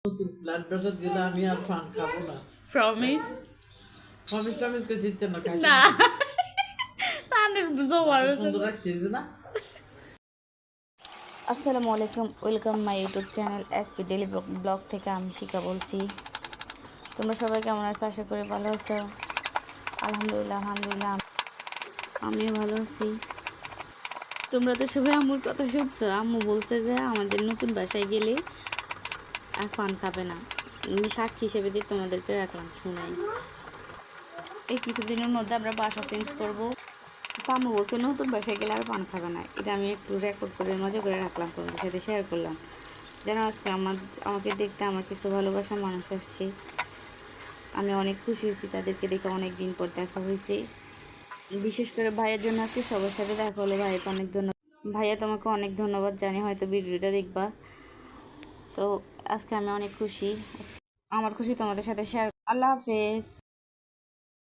Blood pressure দিলে আমি আর পান খাবো না। প্রমিস প্রমিস টমিস কে দিতে না খাই না তানের জোয়ার সুন্দর রাখতে হবে না। আসসালামু আলাইকুম, welcome my YouTube channel SP daily blog থেকে আমি শিখা বলছি। তোমরা সবাই কেমন আছো? আশা করি ভালো আছো। আলহামদুলিল্লাহ আমিও ভালো আছি। তোমরা তো সবাই আম্মুর কথা শুনছো। আম্মু বলছে যে আমাদের নতুন বাসায় গেলে আর পান খাবে না। আমি সাক্ষী হিসেবে দিয়ে তোমাদেরকে রাখলাম, শুনাই। এই কিছুদিনের মধ্যে আমরা বাসা চেঞ্জ করবো। তা আম্মু বলছে নতুন বাসায় গেলে আর পান খাবে না। এটা আমি একটু রেকর্ড করে মজা করে রাখলাম, তোমাদের সাথে শেয়ার করলাম যেন আজকে আমাকে দেখতে আমার কিছু ভালোবাসার মানুষ আসছে। আমি অনেক খুশি হয়েছি তাদেরকে দেখে, অনেক দিন পর দেখা হয়েছে। বিশেষ করে ভাইয়ের জন্য আজকে সবার সাথে দেখা হলো। ভাইয়াকে অনেক ধন্যবাদ। ভাইয়া তোমাকে অনেক ধন্যবাদ, জানি হয়তো ভিডিওটা দেখবা। তো আজকে আমি অনেক খুশি। আমার খুশি তোমাদের সাথে শেয়ার। আল্লাহ হাফেজ।